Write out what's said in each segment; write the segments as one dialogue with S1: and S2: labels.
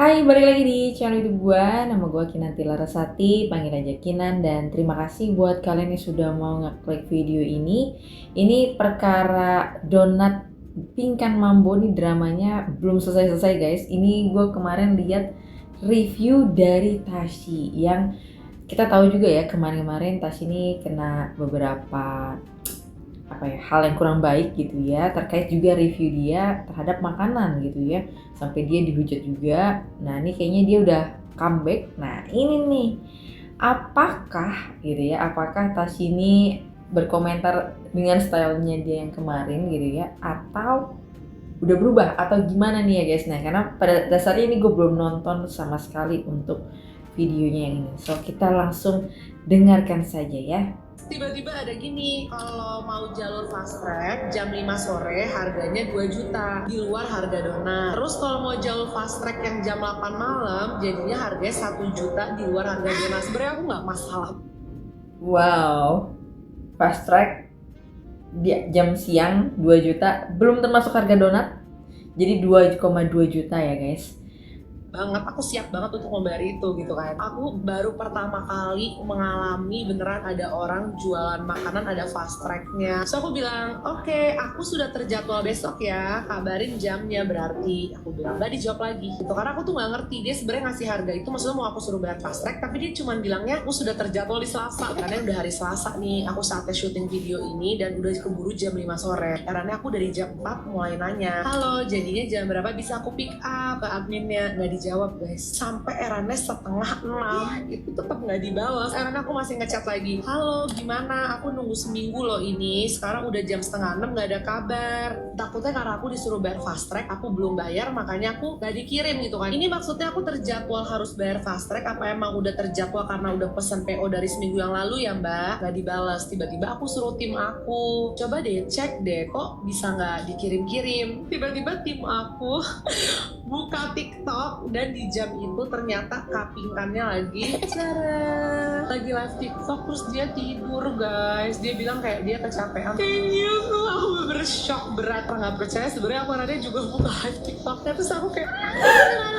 S1: Hai, balik lagi di channel YouTube gua. Nama gua Kinanti Larasati, panggil aja Kinan. Dan terima kasih buat kalian yang sudah mau ngeklik video ini. Ini perkara donat Pingkan Mambo nih, dramanya belum selesai-selesai guys. Ini gua kemarin lihat review dari Tashi yang kita tahu juga ya, kemarin-kemarin Tashi ini kena beberapa hal yang kurang baik gitu ya, terkait juga review dia terhadap makanan gitu ya, sampai dia dihujat juga. Nah ini kayaknya dia udah comeback. Nah ini nih, apakah Tashi ini berkomentar dengan stylenya dia yang kemarin gitu ya, atau udah berubah atau gimana nih ya guys. Nah karena pada dasarnya ini gue belum nonton sama sekali untuk videonya yang ini, so kita langsung dengarkan saja ya.
S2: Tiba-tiba ada gini, kalau mau jalur fast track jam 5 sore harganya 2 juta di luar harga donat. Terus kalau mau jalur fast track yang jam 8 malam jadinya harganya 1 juta di luar harga donat. Sebenarnya aku nggak masalah.
S1: Wow, fast track di jam siang 2 juta belum termasuk harga donat, jadi 2,2 juta ya guys.
S2: Banget, aku siap banget untuk membayar itu gitu kan. Aku baru pertama kali mengalami beneran ada orang jualan makanan ada fast tracknya. So aku bilang, oke, aku sudah terjadwal besok ya, kabarin jamnya. Berarti aku bilang, gak dijawab lagi gitu, karena aku tuh gak ngerti dia sebenarnya ngasih harga itu maksudnya mau aku suruh bayar fast track, tapi dia cuma bilangnya aku sudah terjadwal di Selasa, karena udah hari Selasa nih aku saatnya syuting video ini dan udah keburu jam 5 sore. Karena aku dari jam 4 mulai nanya, halo jadinya jam berapa bisa aku pick up ke adminnya, gak dijawab guys. Sampai eranya setengah 6 itu tetap nggak dibalas. Eranya aku masih ngechat lagi, halo gimana, aku nunggu seminggu loh ini, sekarang udah jam setengah 6 nggak ada kabar. Takutnya karena aku disuruh bayar fast track, aku belum bayar makanya aku nggak dikirim gitu kan. Ini maksudnya aku terjadwal harus bayar fast track apa emang udah terjadwal karena udah pesen PO dari seminggu yang lalu ya mbak? Nggak dibalas. Tiba-tiba aku suruh tim aku, coba deh cek deh kok bisa nggak dikirim-kirim. Tiba-tiba tim aku buka TikTok dan di jam itu ternyata kapingkannya lagi live TikTok, terus dia tidur guys. Dia bilang kayak dia kecapean. Kayaknya tuh aku bershock berat, nggak percaya sebenarnya aku nanti juga buka live TikToknya, terus aku kayak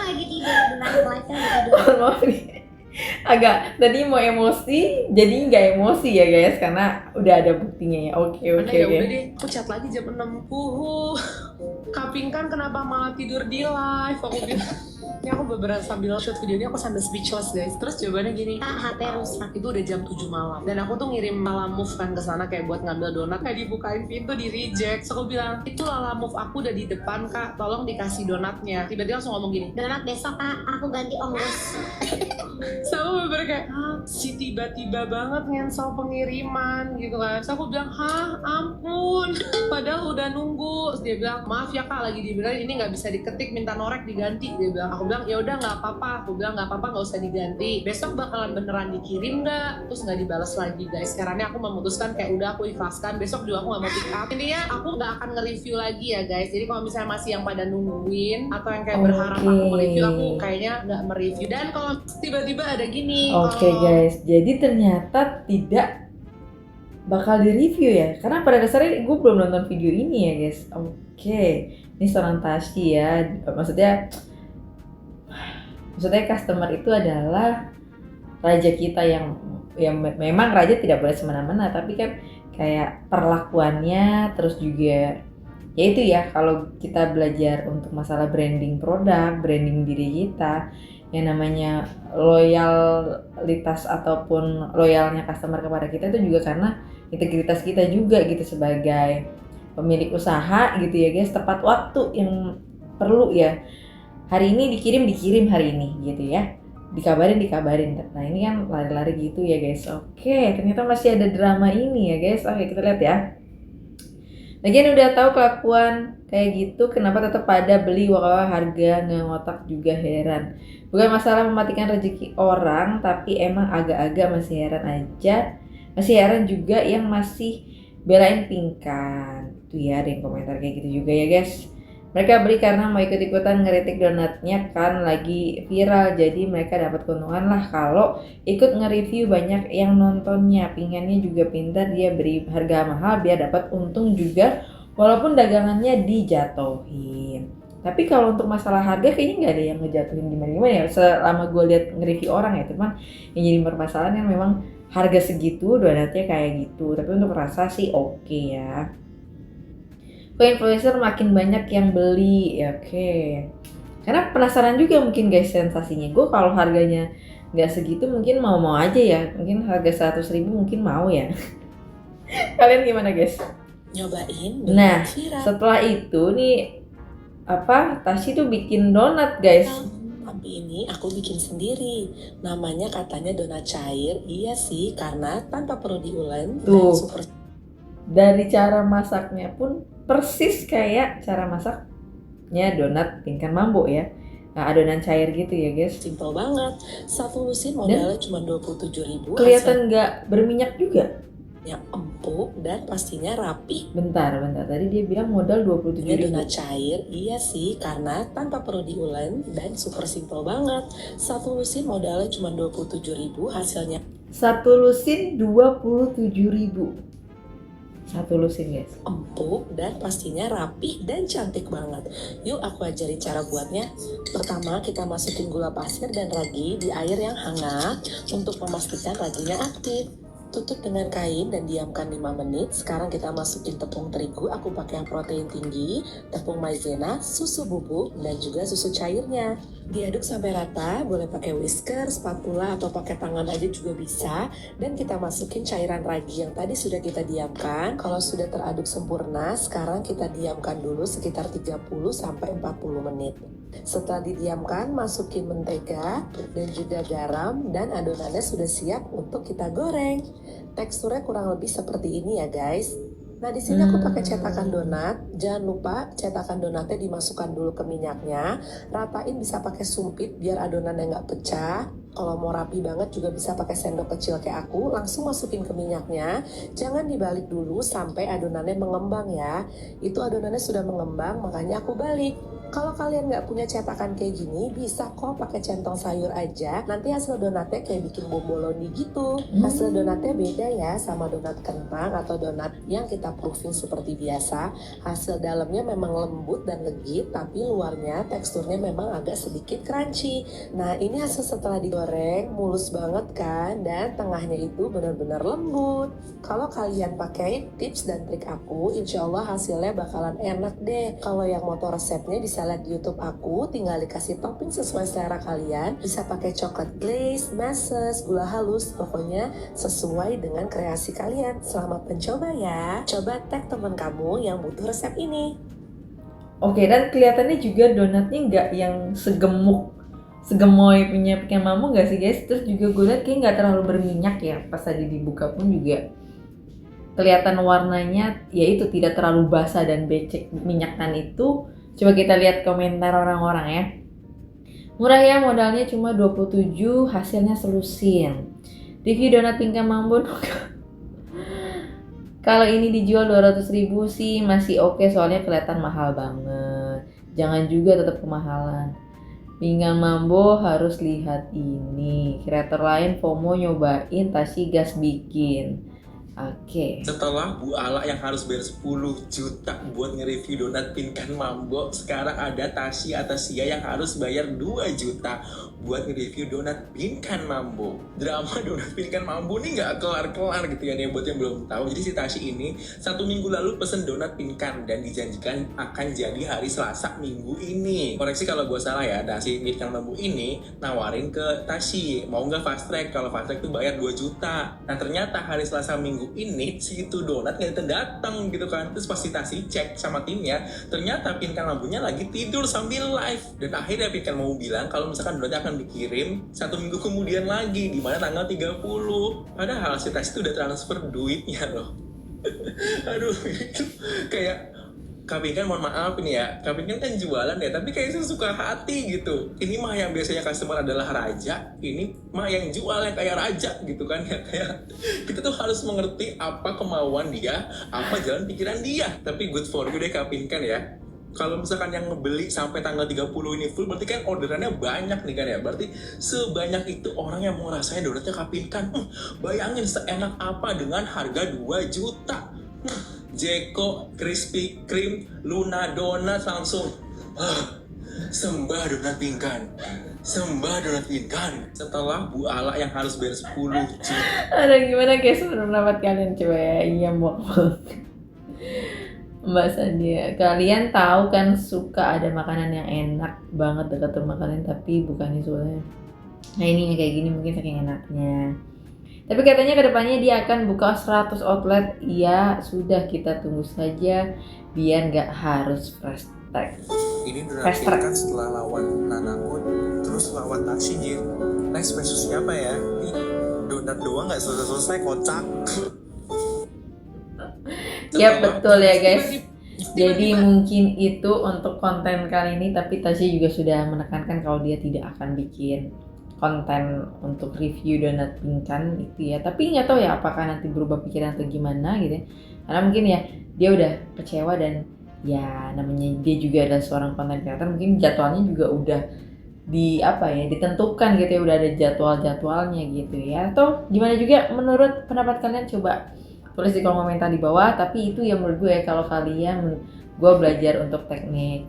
S3: lagi tidur, live-nya lagi tidur.
S1: Maaf nih, agak tadi mau emosi jadi nggak emosi ya guys, karena udah ada buktinya ya. Oke.
S2: ya udah deh, aku chat lagi jam 6. Kapingkan kenapa malah tidur di live, aku bilang. Ini aku beberapa sambil shoot video ini aku sambil speechless guys. Terus jawabannya gini,
S3: HP rusak.
S2: itu udah jam 7 malam dan aku tuh ngirim Lala Move kan ke sana kayak buat ngambil donat, kayak dibukain pintu di reject. So aku bilang, itu Lala Move aku udah di depan kak, tolong dikasih donatnya. Tiba-tiba langsung ngomong gini,
S3: Donat besok kak, aku ganti ongkos.
S2: so aku bener kayak, si tiba-tiba banget ngensel pengiriman gitu kan. So aku bilang, hah ampun, padahal udah nunggu. Terus dia bilang, maaf ya kak lagi dibilang ini nggak bisa diketik, minta norek diganti. Dia bilang, aku bilang ya udah nggak apa-apa. Aku bilang nggak apa-apa, nggak usah diganti, besok bakalan beneran dikirim nggak? Terus nggak dibalas lagi guys. Karena aku memutuskan kayak udah aku ikhlaskan, besok juga aku nggak mau pick up. Intinya aku nggak akan nge-review lagi ya guys. Jadi kalau misalnya masih yang pada nungguin atau yang kayak berharap aku mereview, aku kayaknya nggak mereview. Dan kalau tiba-tiba ada gini,
S1: Oke guys, jadi ternyata tidak bakal di-review ya, karena pada dasarnya gue belum nonton video ini ya guys. Oke, ini seorang Tashi ya, maksudnya customer itu adalah raja kita yang memang raja tidak boleh semena-mena, tapi kan kayak perlakuannya, terus juga ya itu ya, kalau kita belajar untuk masalah branding produk, branding diri kita, yang namanya loyalitas ataupun loyalnya customer kepada kita itu juga karena integritas kita juga gitu sebagai pemilik usaha gitu ya guys. Tepat waktu yang perlu ya, hari ini dikirim hari ini gitu ya, dikabarin. Nah ini kan lari-lari gitu ya guys. Oke, ternyata masih ada drama ini ya guys. Oke, kita lihat ya. Lagian udah tahu kelakuan kayak gitu, kenapa tetap pada beli? Wah, harga nggak ngotak juga, heran. Bukan masalah mematikan rezeki orang, tapi emang agak-agak masih heran aja. Masih heran juga yang masih belain Pingkan. Tuh ya, ada yang komentar kayak gitu juga ya guys. Mereka beli karena mau ikut-ikutan ngeritik donatnya kan lagi viral, jadi mereka dapat keuntungan lah kalau ikut nge-review, banyak yang nontonnya. Pingkannya juga pintar, dia beri harga mahal biar dapat untung juga walaupun dagangannya dijatuhin. Tapi kalau untuk masalah harga kayaknya nggak ada yang ngejatuhin gimana ya. Selama gue lihat nge-review orang ya, cuman yang jadi permasalahan kan memang harga segitu donatnya kayak gitu. Tapi untuk rasa sih oke ya. Kok influencer makin banyak yang beli ya, oke. Karena penasaran juga mungkin guys sensasinya. Gue kalau harganya nggak segitu mungkin mau aja ya. Mungkin harga 100.000 mungkin mau ya. Kalian gimana guys?
S4: Nyobain
S1: Nah,
S4: donat viral.
S1: setelah itu nih Tasya tuh bikin donat guys.
S4: Tapi ini aku bikin sendiri. Namanya katanya donat cair. Iya sih, karena tanpa perlu diulen
S1: Tuh.
S4: dan super
S1: Dari cara masaknya pun persis kayak cara masaknya donat Pinkan Mambo ya. Nah, adonan cair gitu ya guys.
S4: simple banget. Satu lusin modalnya cuma 27.000.
S1: Kelihatan nggak berminyak juga.
S4: Hasilnya empuk dan pastinya rapi.
S1: Bentar. Tadi dia bilang modal 27.000.
S4: Ini donat cair, iya sih, karena tanpa perlu diulen dan super simple banget. Satu lusin modalnya cuma 27.000, hasilnya
S1: Satu lusin 27.000. Satu lusin guys.
S4: empuk dan pastinya rapi dan cantik banget. Yuk aku ajarin cara buatnya. Pertama kita masukin gula pasir dan ragi di air yang hangat untuk memastikan raginya aktif. Tutup dengan kain dan diamkan 5 menit. Sekarang kita masukin tepung terigu, aku pakai yang protein tinggi, tepung maizena, susu bubuk, dan juga susu cairnya. Diaduk sampai rata, boleh pakai whisker, spatula, atau pakai tangan aja juga bisa. Dan kita masukin cairan ragi yang tadi sudah kita diamkan. Kalau sudah teraduk sempurna, sekarang kita diamkan dulu sekitar 30-40 menit. Setelah didiamkan, masukin mentega dan juga garam, dan adonannya sudah siap untuk kita goreng. Teksturnya kurang lebih seperti ini ya guys. Nah di sini aku pakai cetakan donat. Jangan lupa cetakan donatnya dimasukkan dulu ke minyaknya. Ratain bisa pakai sumpit biar adonannya nggak pecah. Kalau mau rapi banget juga bisa pakai sendok kecil kayak aku. Langsung masukin ke minyaknya. Jangan dibalik dulu sampai adonannya mengembang ya. Itu adonannya sudah mengembang, makanya aku balik. Kalau kalian nggak punya cetakan kayak gini, bisa kok pakai centong sayur aja. Nanti hasil donatnya kayak bikin bomboloni gitu. Hasil donatnya beda ya sama donat kentang atau donat yang kita proofing seperti biasa. Hasil dalamnya memang lembut dan legit, tapi luarnya teksturnya memang agak sedikit crunchy. Nah ini hasil setelah digoreng, mulus banget kan, dan tengahnya itu benar-benar lembut. Kalau kalian pakai tips dan trik aku, insya Allah hasilnya bakalan enak deh. Kalau yang mau tahu resepnya bisa lihat di YouTube aku, tinggal dikasih topping sesuai selera kalian. Bisa pakai coklat glaze, meses, gula halus, pokoknya sesuai dengan kreasi kalian. Selamat mencoba ya. Coba tag teman kamu yang butuh resep ini.
S1: Oke, dan kelihatannya juga donatnya nggak yang segemoy punya Pinkan Mambo nggak sih guys? Terus juga gue liat kayak nggak terlalu berminyak ya. Pas tadi dibuka pun juga kelihatan warnanya ya itu tidak terlalu basah dan becek minyakan itu. Coba kita lihat komentar orang-orang ya. Murah ya, modalnya cuma 27, hasilnya selusin. Review donat Pinkan Mambo. Kalau ini dijual 200.000 sih masih oke, soalnya kelihatan mahal banget. Jangan juga tetap kemahalan. Pinkan Mambo harus lihat ini. Kreator lain FOMO nyobain, Tasya gas bikin. Oke.
S5: Setelah Bu Ala yang harus bayar 10 juta buat nge-review donat Pinkan Mambo, sekarang ada Tasya atau Sia yang harus bayar 2 juta buat nge-review donat Pinkan Mambo. Drama donat Pinkan Mambo ini nggak kelar-kelar gitu ya nih buat yang belum tahu. Jadi si Tasya ini 1 minggu lalu pesen donat Pinkan dan dijanjikan akan jadi hari Selasa minggu ini. Koreksi kalau gue salah ya. Nah si Pinkan Mambo ini nawarin ke Tasya, mau nggak fast track? Kalau fast track tuh bayar 2 juta. Nah ternyata hari Selasa minggu ini si itu donat nggak datang gitu kan. Terus pas Tasya cek sama timnya, ternyata Pinkan Mambonya lagi tidur sambil live. Dan akhirnya Pinkan Mambo bilang kalau misalkan donatnya akan dikirim 1 minggu kemudian lagi, di mana tanggal 30. Padahal si Tasya itu udah transfer duitnya loh. Aduh itu kayak Kak Pinkan, mohon maaf ini ya, Kak Pinkan kan jualan ya, tapi kayak suka hati gitu. Ini mah yang biasanya customer adalah raja, ini mah yang jual yang kayak raja gitu kan ya. Kayak kita tuh harus mengerti apa kemauan dia, apa jalan pikiran dia. Tapi good for you deh Kak Pinkan ya. Kalau misalkan yang ngebeli sampai tanggal 30 ini full, berarti kan orderannya banyak nih kan ya. Berarti sebanyak itu orang yang mau ngerasain donatnya Kak Pinkan. Bayangin seenak apa dengan harga 2 juta. Jeko, Krispy Kreme, Luna Donat langsung Sembah donat pingkan. Sembah donat pingkan. Setelah Bu Ala yang harus bayar 10 juta.
S1: Ada gimana guys menurut pendapat kalian coba ya? Iya mau Mbak Sadia, kalian tahu kan suka ada makanan yang enak banget dekat rumah kalian tapi bukan soalnya. Nah ini kayak gini mungkin saking enaknya. Tapi katanya kedepannya dia akan buka 100 outlet. Ya sudah, kita tunggu saja biar nggak harus fast track.
S5: Ini donat
S1: Fast track.
S5: pingkan setelah lawan Nanakun, terus lawan Tashi Jin. Next versus siapa ya? Nih, donat doang nggak selesai-selesai, kocak.
S1: Ya betul ya guys.
S2: Tiba-tiba-
S1: Jadi mungkin itu untuk konten kali ini, tapi Tasya juga sudah menekankan kalau dia tidak akan bikin konten untuk review donat pingkan itu ya. Tapi nggak tahu ya apakah nanti berubah pikiran atau gimana gitu ya. Karena mungkin ya dia udah kecewa dan ya namanya dia juga adalah seorang konten creator, mungkin jadwalnya juga udah ditentukan gitu ya, udah ada jadwalnya gitu ya. Atau gimana juga menurut pendapat kalian, coba tulis di kolom komentar di bawah. Tapi itu ya menurut gue ya, kalau kalian, gue belajar untuk teknik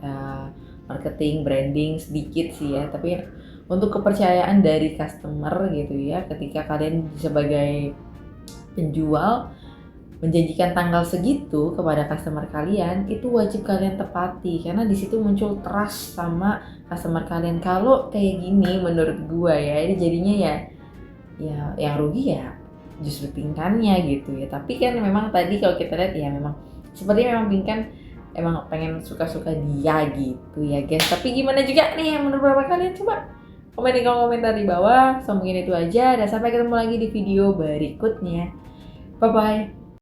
S1: marketing, branding sedikit sih ya, tapi untuk kepercayaan dari customer gitu ya, ketika kalian sebagai penjual menjanjikan tanggal segitu kepada customer kalian, itu wajib kalian tepati karena di situ muncul trust sama customer kalian. Kalau kayak gini menurut gue ya, ini jadinya ya yang rugi ya justru pingkannya gitu ya. Tapi kan memang tadi kalau kita lihat ya memang sepertinya memang pingkan emang pengen suka-suka dia gitu ya guys. Tapi gimana juga nih yang menurut kalian, coba komen di kolom komentar di bawah. So mungkin itu aja dan sampai ketemu lagi di video berikutnya. Bye bye.